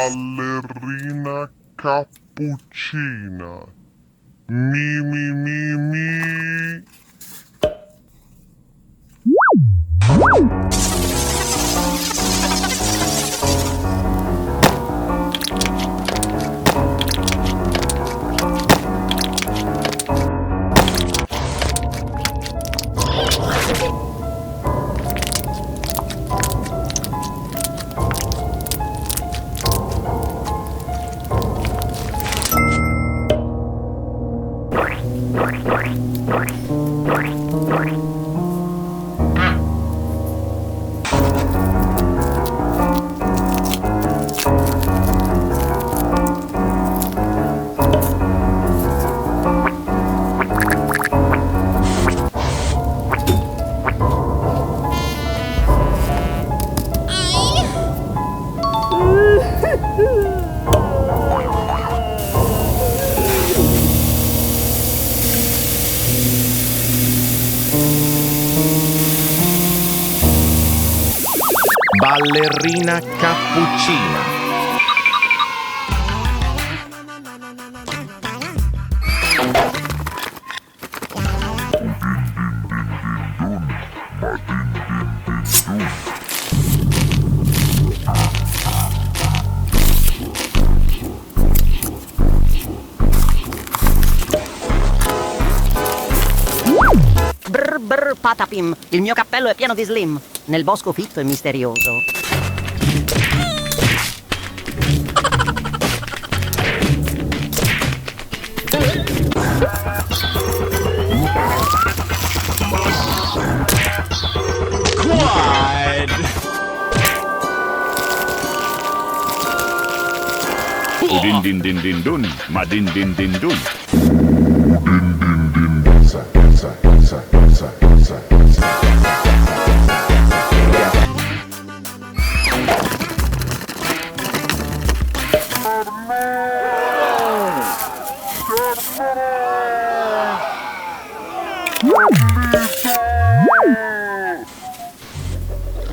ballerina cappuccina. Mi mi mi mi. Ballerina cappuccina. Brr brr patapim, il mio cappello è pieno di slim, nel bosco fitto e misterioso. Udindindindindun, madindindindun.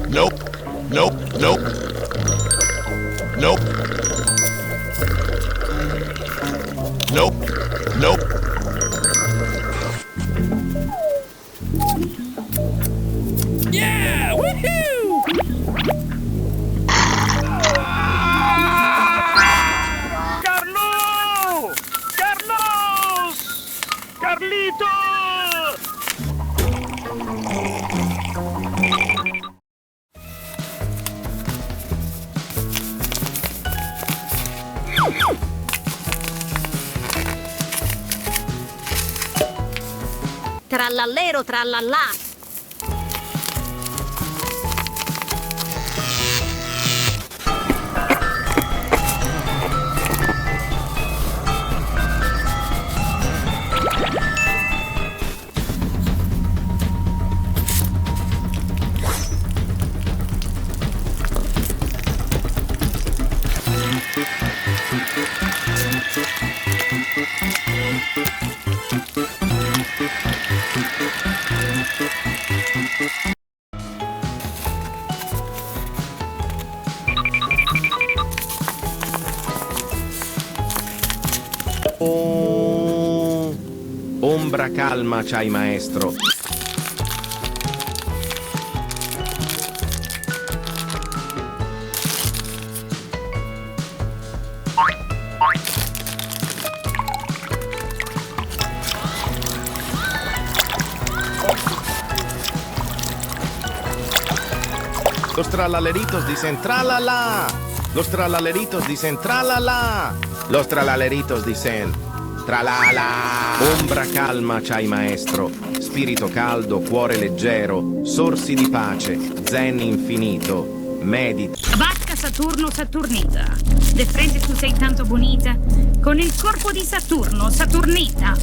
Nope, nope, nope. Nope. Nope, nope. Yeah! Woohoo! Carlo! Carlos! Carlito! Trallallero trallallà. Oh, ombra calma c'hai maestro. Los tralaleritos dicen tralala. Los tralaleritos dicen tralala. Los tralaleritos dicen tralala. Ombra calma c'hai maestro, spirito caldo, cuore leggero, sorsi di pace, zen infinito, medita. Vacca Saturno Saturnita, de frente tu sei tanto bonita, con il corpo di Saturno Saturnita.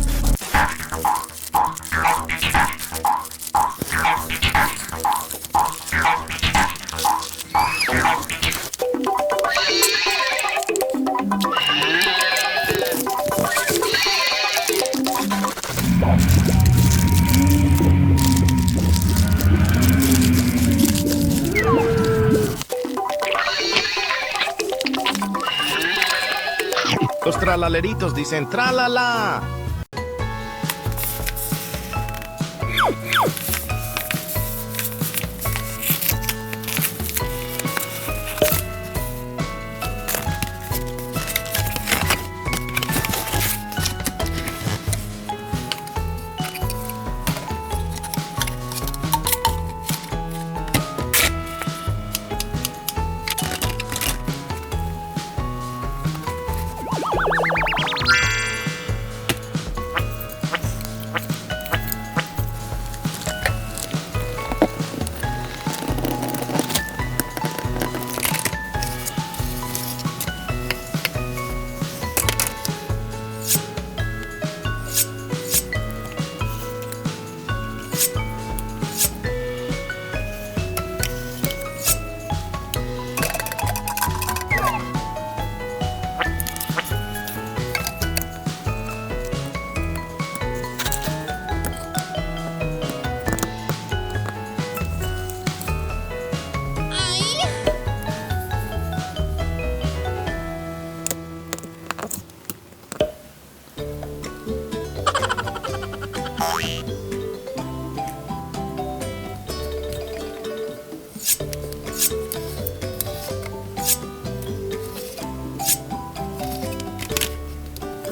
tralaleritos dicen tralala.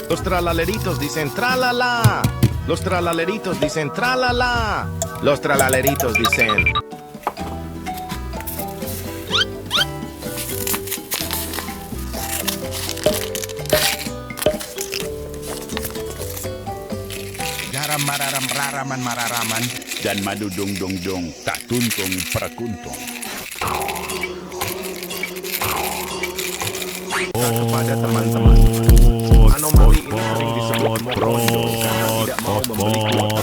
Los tralaleritos dicen tralala. Los tralaleritos dicen tralala. Los tralaleritos dicen. Garam mararam raraman mararaman dan madudung dong dong tak tuntung prakuntung. Kepada teman-teman, anomali ini sering disebut mokrondo karena tidak mau membeli kuota.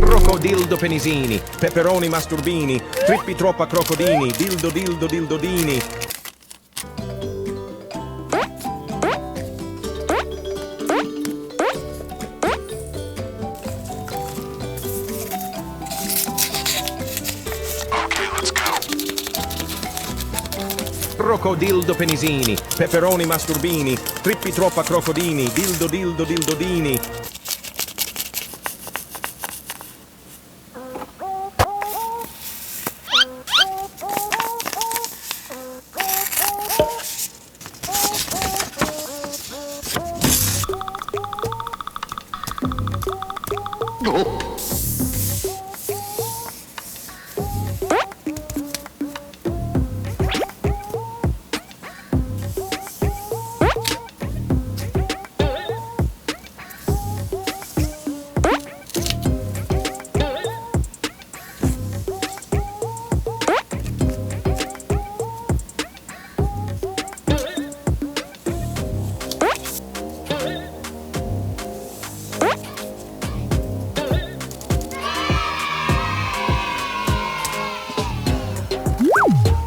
Crocodildo penisini, peperoni masturbini, trippi troppa crocodini, dildo dildo dildodini. Crocodildo penisini, peperoni masturbini, trippi troppa crocodini, dildo dildo dildodini. No.